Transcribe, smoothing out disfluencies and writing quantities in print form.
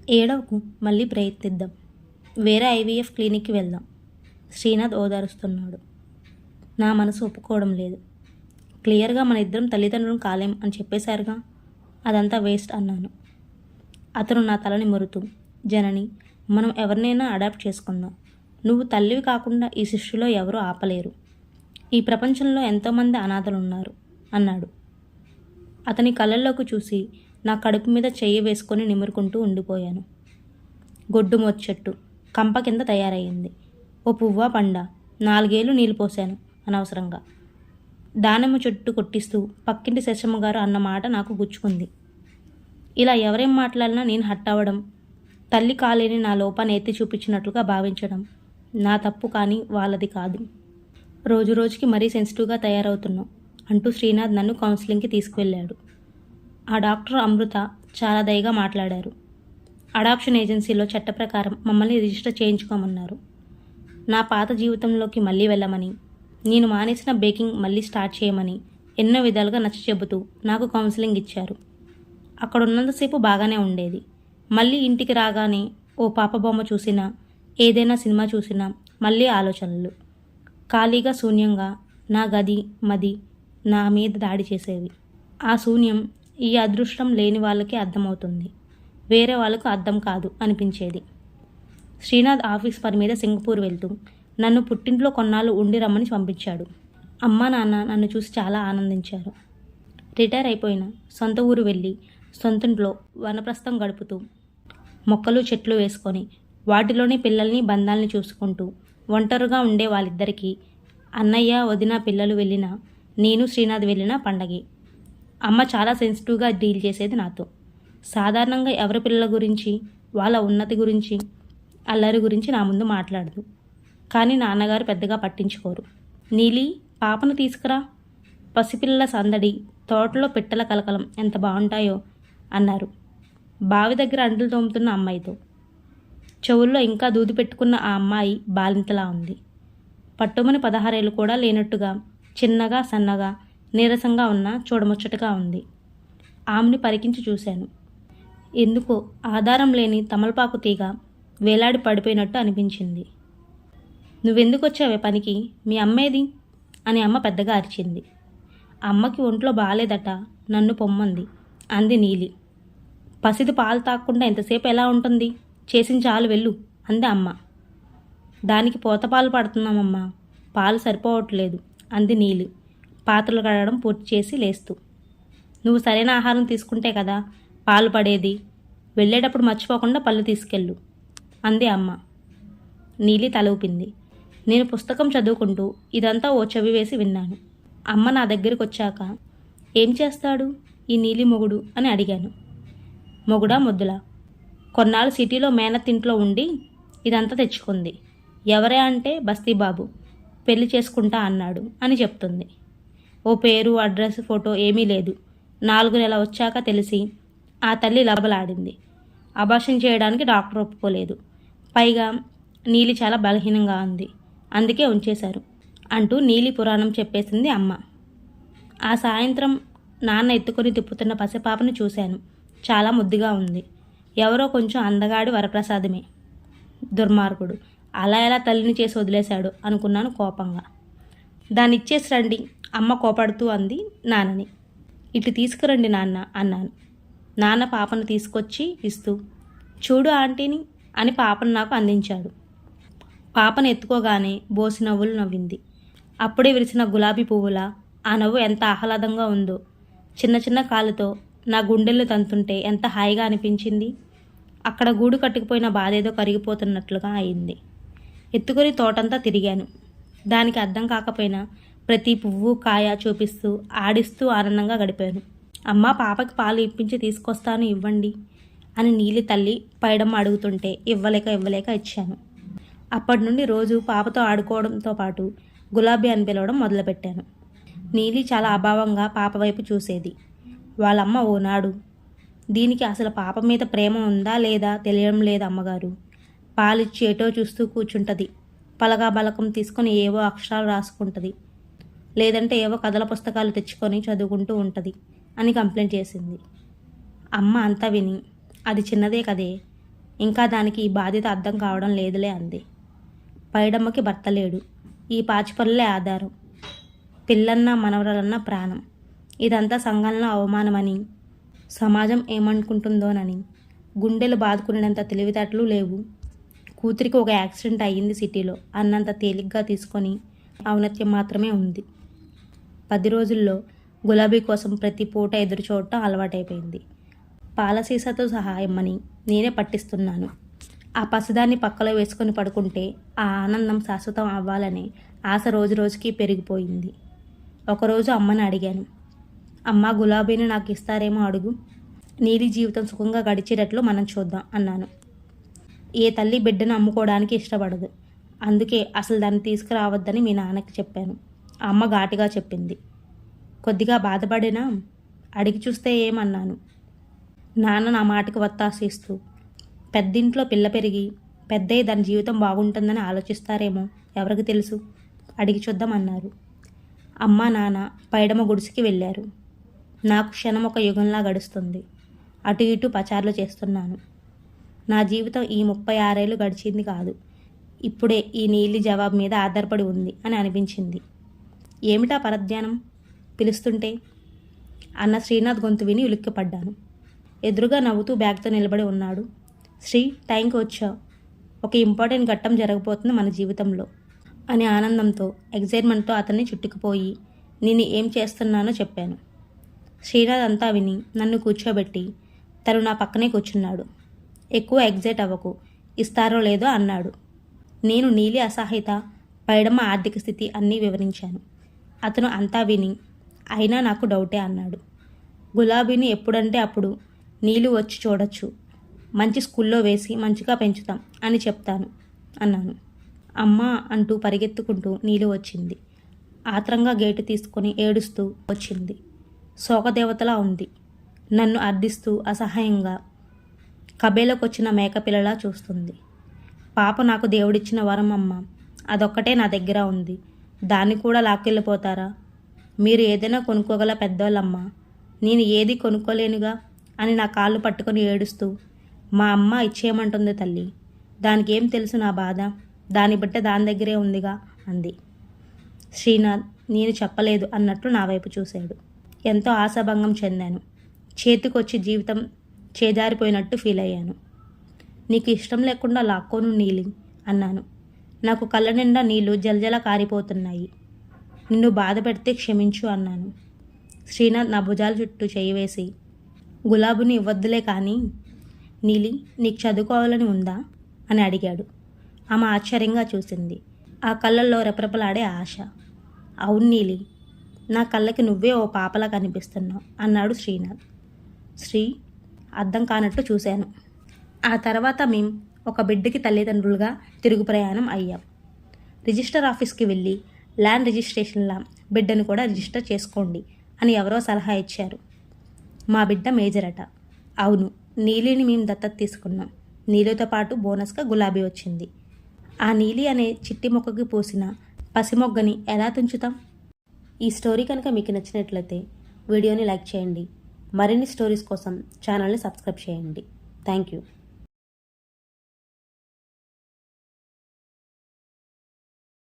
ఏడవకు, మళ్ళీ ప్రయత్నిద్దాం. వేరే ఐవీఎఫ్ క్లినిక్కి వెళ్దాం. శ్రీనాథ్ ఓదారుస్తున్నాడు. నా మనసు ఒప్పుకోవడం లేదు. క్లియర్గా మన ఇద్దరం తల్లిదండ్రులను కాలేం అని చెప్పేశారుగా, అదంతా వేస్ట్ అన్నాను. అతను నా తలని మురుతూ, జనని, మనం ఎవరినైనా అడాప్ట్ చేసుకుందాం. నువ్వు తల్లివి కాకుండా ఈ సృష్టిలో ఎవరూ ఆపలేరు. ఈ ప్రపంచంలో ఎంతోమంది అనాథలు ఉన్నారు అన్నాడు. అతని కళ్ళల్లోకి చూసి నా కడుపు మీద చెయ్యి వేసుకొని నిమురుకుంటూ ఉండిపోయాను. గొడ్డు చెట్టు కంప కింద తయారయ్యింది. ఓ పువ్వా పండా, 4 ఏళ్ళు నీళ్ళు పోశాను అనవసరంగా. దానిమ్మ చెట్టు కొట్టిస్తూ పక్కింటి శశమ్మ గారు అన్న మాట నాకు గుచ్చుకుంది. ఇలా ఎవరేం మాట్లాడినా నేను హట్ అవ్వడం, తల్లి కాలేని నా లోపాన్ని ఎత్తి చూపించినట్లుగా భావించడం నా తప్పు, కానీ వాళ్ళది కాదు. రోజు రోజుకి మరీ సెన్సిటివ్గా తయారవుతున్నావు అంటూ శ్రీనాథ్ నన్ను కౌన్సిలింగ్కి తీసుకువెళ్ళాడు. ఆ డాక్టర్ అమృత చాలా దయగా మాట్లాడారు. అడాప్షన్ ఏజెన్సీలో చట్ట ప్రకారం మమ్మల్ని రిజిస్టర్ చేయించుకోమన్నారు. నా పాత జీవితంలోకి మళ్ళీ వెళ్ళమని, నేను మానేసిన బేకింగ్ మళ్ళీ స్టార్ట్ చేయమని ఎన్నో విధాలుగా నచ్చ చెబుతూ నాకు కౌన్సిలింగ్ ఇచ్చారు. అక్కడ ఉన్నంతసేపు బాగానే ఉండేది. మళ్ళీ ఇంటికి రాగానే ఓ పాప బొమ్మ చూసినా, ఏదైనా సినిమా చూసినా మళ్ళీ ఆలోచనలు. ఖాళీగా శూన్యంగా నా గది మది నా మీద దాడి చేసేవి. ఆ శూన్యం ఈ అదృష్టం లేని వాళ్ళకి అర్థమవుతుంది, వేరే వాళ్ళకు అర్థం కాదు అనిపించేది. శ్రీనాథ్ ఆఫీస్ పని మీద సింగపూర్ వెళ్తూ నన్ను పుట్టింట్లో కొన్నాళ్ళు ఉండి రమ్మని పంపించాడు. అమ్మ నాన్న నన్ను చూసి చాలా ఆనందించారు. రిటైర్ అయిపోయిన సొంత ఊరు వెళ్ళి సొంతంట్లో వనప్రస్థం గడుపుతూ మొక్కలు చెట్లు వేసుకొని వాటిలోని పిల్లల్ని బంధాల్ని చూసుకుంటూ ఒంటరిగా ఉండే వాళ్ళిద్దరికీ అన్నయ్య వదిన పిల్లలు వెళ్ళినా, నేను శ్రీనాథ్ వెళ్ళినా పండగే. అమ్మ చాలా సెన్సిటివ్గా డీల్ చేసేది నాతో. సాధారణంగా ఎవరి పిల్లల గురించి, వాళ్ళ ఉన్నతి గురించి, అల్లరి గురించి నా ముందు మాట్లాడదు. కానీ నాన్నగారు పెద్దగా పట్టించుకోరు. నీలి, పాపను తీసుకురా, పసిపిల్లల సందడి, తోటలో పిట్టల కలకలం ఎంత బాగుంటాయో అన్నారు బావి దగ్గర అంటులు తోముతున్న అమ్మాయితో. చెవుల్లో ఇంకా దూది పెట్టుకున్న ఆ అమ్మాయి బాలింతలా ఉంది. పట్టుమని 16 ఏళ్ళు కూడా లేనట్టుగా చిన్నగా సన్నగా నీరసంగా ఉన్న చూడముచ్చటగా ఉంది. ఆమెని పరికించి చూశాను. ఎందుకో ఆధారం లేని తమలపాకు తీగ వేలాడి పడిపోయినట్టు అనిపించింది. నువ్వెందుకు వచ్చావే పనికి, మీ అమ్మేది అని అమ్మ పెద్దగా అరిచింది. అమ్మకి ఒంట్లో బాగాలేదట, నన్ను పొమ్మంది అంది నీలి. పసిది పాలు తాగకుండా ఎంతసేపు ఎలా ఉంటుంది, చేసిన చాలు వెళ్ళు అంది అమ్మ. దానికి పోతపాలు పడుతున్నామమ్మా, పాలు సరిపోవట్లేదు అంది నీలి పాత్రలు కడగడం పూర్తి చేసి లేస్తూ. నువ్వు సరైన ఆహారం తీసుకుంటే కదా పాలు పడేది, వెళ్ళేటప్పుడు మర్చిపోకుండా పళ్ళు తీసుకెళ్ళు అంది అమ్మ. నీలి తల ఊపింది. నేను పుస్తకం చదువుకుంటూ ఇదంతా ఓ చెవి వేసి విన్నాను. అమ్మ నా దగ్గరికి వచ్చాక, ఏం చేస్తాడు ఈ నీలి మొగుడు అని అడిగాను. మొగుడా మొద్దులా, కొన్నాళ్ళు సిటీలో మేనత్తింట్లో ఉండి ఇదంతా తెచ్చుకుంది. ఎవరే అంటే బస్తీబాబు, పెళ్లి చేసుకుంటా అన్నాడు అని చెప్తుంది. ఓ పేరు అడ్రస్ ఫోటో ఏమీ లేదు. 4 నెలలు వచ్చాక తెలిసి ఆ తల్లి లబలాడింది. అబార్షన్ చేయడానికి డాక్టర్ ఒప్పుకోలేదు. పైగా నీలి చాలా బలహీనంగా ఉంది, అందుకే ఉంచేశారు అంటూ నీలి పురాణం చెప్పేసింది అమ్మ. ఆ సాయంత్రం నాన్న ఎత్తుకొని తిప్పుతున్న పసిపాపను చూశాను. చాలా ముద్దుగా ఉంది. ఎవరో కొంచెం అందగాడి వరప్రసాదమే. దుర్మార్గుడు అలా ఎలా తల్లిని చేసి వదిలేశాడు అనుకున్నాను కోపంగా. దాన్ని ఇచ్చేసి రండి అమ్మ కోపడుతూ అంది నాన్నని. ఇటు తీసుకురండి నాన్న అన్నాను. నాన్న పాపను తీసుకొచ్చి ఇస్తూ, చూడు ఆంటీని అని పాపను నాకు అందించాడు. పాపను ఎత్తుకోగానే బోసి నవ్వులు నవ్వింది. అప్పుడే విరిసిన గులాబీ పువ్వులా ఆ నవ్వు ఎంత ఆహ్లాదంగా ఉందో. చిన్న చిన్న కాళ్ళతో నా గుండెలు తంతుంటే ఎంత హాయిగా అనిపించింది. అక్కడ గూడు కట్టుకుపోయిన బాధేదో కరిగిపోతున్నట్లుగా అయింది. ఎత్తుకొని తోటంతా తిరిగాను. దానికి అర్థం కాకపోయినా ప్రతి పువ్వు కాయ చూపిస్తూ ఆడిస్తూ ఆనందంగా గడిపాను. అమ్మ, పాపకి పాలు ఇప్పించి తీసుకొస్తాను ఇవ్వండి అని నీలి తల్లి పైడమ్మ అడుగుతుంటే ఇవ్వలేక ఇచ్చాను. అప్పటి నుండి రోజు పాపతో ఆడుకోవడంతో పాటు గులాబీ అని పిలవడం మొదలుపెట్టాను. నీలి చాలా అభావంగా పాప వైపు చూసేది. వాళ్ళమ్మ ఓనాడు, దీనికి అసలు పాప మీద ప్రేమ ఉందా లేదా తెలియడం లేదు అమ్మగారు. పాలిచ్చి ఏటో చూస్తూ కూర్చుంటుంది. పలగా బలకం తీసుకొని ఏవో అక్షరాలు రాసుకుంటుంది, లేదంటే ఏవో కథల పుస్తకాలు తెచ్చుకొని చదువుకుంటూ ఉంటుంది అని కంప్లైంట్ చేసింది. అమ్మ అంతా విని, అది చిన్నదే కదే, ఇంకా దానికి ఈ బాధ్యత అర్థం కావడం లేదులే అంది. పైడమ్మకి భర్త లేడు. ఈ పాచిపనులే ఆధారం. పిల్లన్న మనవరాలన్న ప్రాణం. ఇదంతా సంఘంలో అవమానమని, సమాజం ఏమనుకుంటుందోనని గుండెలు బాదుకునేంత తెలివితేటలు లేవు. కూతురికి ఒక యాక్సిడెంట్ అయ్యింది సిటీలో అన్నంత తేలిగ్గా తీసుకొని ఔన్నత్యం మాత్రమే ఉంది. 10 రోజుల్లో గులాబీ కోసం ప్రతి పూట ఎదురు చూడటం అలవాటైపోయింది. పాల సీసాతో సహాయమని నేనే పట్టిస్తున్నాను. ఆ పసిదాన్ని పక్కలో వేసుకొని పడుకుంటే ఆ ఆనందం శాశ్వతం అవ్వాలని ఆశ రోజు రోజుకి పెరిగిపోయింది. ఒకరోజు అమ్మని అడిగాను, అమ్మ గులాబీని నాకు ఇస్తారేమో అడుగు, నీలి జీవితం సుఖంగా గడిచేటట్లు మనం చూద్దాం అన్నాను. ఏ తల్లి బిడ్డను అమ్ముకోవడానికి ఇష్టపడదు. అందుకే అసలు దాన్ని తీసుకురావద్దని మీ నాన్నకి చెప్పాను. అమ్మ ఘాటుగా చెప్పింది. కొద్దిగా బాధపడినా అడిగి చూస్తే ఏమన్నాను. నాన్న నా మాటకు వత్తాసిస్తూ, పెద్దింట్లో పిల్ల పెరిగి పెద్దయ్య దాని జీవితం బాగుంటుందని ఆలోచిస్తారేమో, ఎవరికి తెలుసు, అడిగి చూద్దామన్నారు. అమ్మ నాన్న పైడమ గుడిసికి వెళ్ళారు. నాకు క్షణం ఒక యుగంలా గడుస్తుంది. అటు ఇటు పచార్లు చేస్తున్నాను. నా జీవితం ఈ 36 ఏళ్ళు గడిచింది కాదు, ఇప్పుడే ఈ నీలి జవాబు మీద ఆధారపడి ఉంది అని అనిపించింది. ఏమిటా పరధ్యానం పిలుస్తుంటే అన్న శ్రీనాథ్ గొంతు విని ఉలిక్కిపడ్డాను. ఎదురుగా నవ్వుతూ బ్యాగ్తో నిలబడి ఉన్నాడు. శ్రీ, టైంకి వచ్చావు. ఒక ఇంపార్టెంట్ ఘట్టం జరగబోతుంది మన జీవితంలో అని ఆనందంతో ఎగ్జైట్మెంట్తో అతన్ని చుట్టుకుపోయి నేను ఏం చేస్తున్నానో చెప్పాను. శ్రీనాథ్ అంతా విని నన్ను కూర్చోబెట్టి తను నా పక్కనే కూర్చున్నాడు. ఎక్కువ ఎగ్జైట్ అవ్వకు, ఇస్తారో లేదో అన్నాడు. నేను నీలి అసహాయత, పైడమ్మ ఆర్థిక స్థితి అన్నీ వివరించాను. అతను అంతా విని అయినా నాకు డౌటే అన్నాడు. గులాబీని ఎప్పుడంటే అప్పుడు నీళ్ళు వచ్చి చూడొచ్చు, మంచి స్కూల్లో వేసి మంచిగా పెంచుతాం అని చెప్తాను అన్నాను. అమ్మా అంటూ పరిగెత్తుకుంటూ నీళ్ళు వచ్చింది. ఆత్రంగా గేటు తీసుకొని ఏడుస్తూ వచ్చింది. శోకదేవతలా ఉంది. నన్ను అర్థిస్తూ అసహాయంగా కబేలోకొచ్చిన మేకపిల్లలా చూస్తుంది. పాప నాకు దేవుడిచ్చిన వరం అమ్మ, అదొక్కటే నా దగ్గర ఉంది. దాన్ని కూడా లాక్కెళ్ళిపోతారా? మీరు ఏదైనా కొనుక్కోగల పెద్దోళ్ళమ్మ, నేను ఏది కొనుక్కోలేనుగా అని నా కాళ్ళు పట్టుకొని ఏడుస్తూ, మా అమ్మ ఇచ్చేయమంటుంది తల్లి, దానికి ఏం తెలుసు నా బాధ, దాని బిడ్డ దాని దగ్గరే ఉందిగా అంది. శ్రీనాథ్ నేను చెప్పలేదు అన్నట్లు నా వైపు చూశాడు. ఎంతో ఆశాభంగం చెందాను. చేతికొచ్చి జీవితం చేజారిపోయినట్టు ఫీల్ అయ్యాను. నీకు ఇష్టం లేకుండా లాక్కోను నీలి అన్నాను. నాకు కళ్ళ నిండా నీళ్లు జలజల కారిపోతున్నాయి. నిన్ను బాధ పెడితే క్షమించు అన్నాను. శ్రీనాథ్ నా భుజాల చుట్టూ చేయి వేసి, గులాబీని ఇవ్వద్దులే కానీ నీలి, నీకు చదువుకోవాలని ఉందా అని అడిగాడు. ఆమె ఆశ్చర్యంగా చూసింది. ఆ కళ్ళల్లో రెపరెపలాడే ఆశ. అవును నీలి, నా కళ్ళకి నువ్వే ఓ పాపలా కనిపిస్తున్నావు అన్నాడు శ్రీనాథ్. శ్రీ అర్థం కానట్టు చూశాను. ఆ తర్వాత మేం ఒక బిడ్డకి తల్లిదండ్రులుగా తిరుగు ప్రయాణం అయ్యాం. రిజిస్టర్ ఆఫీస్కి వెళ్ళి ల్యాండ్ రిజిస్ట్రేషన్లా బిడ్డను కూడా రిజిస్టర్ చేసుకోండి అని ఎవరో సలహా ఇచ్చారు. మా బిడ్డ మేజరట. అవును, నీలిని మేము దత్తత తీసుకున్నాం. నీలితో పాటు బోనస్గా గులాబీ వచ్చింది. ఆ నీలి అనే చిట్టి మొక్కకి పూసిన పసిమొగ్గని ఎలా తుంచుతాం? ఈ స్టోరీ కనుక మీకు నచ్చినట్లయితే వీడియోని లైక్ చేయండి. మరిన్ని స్టోరీస్ కోసం ఛానల్ని సబ్స్క్రైబ్ చేయండి. Thank you.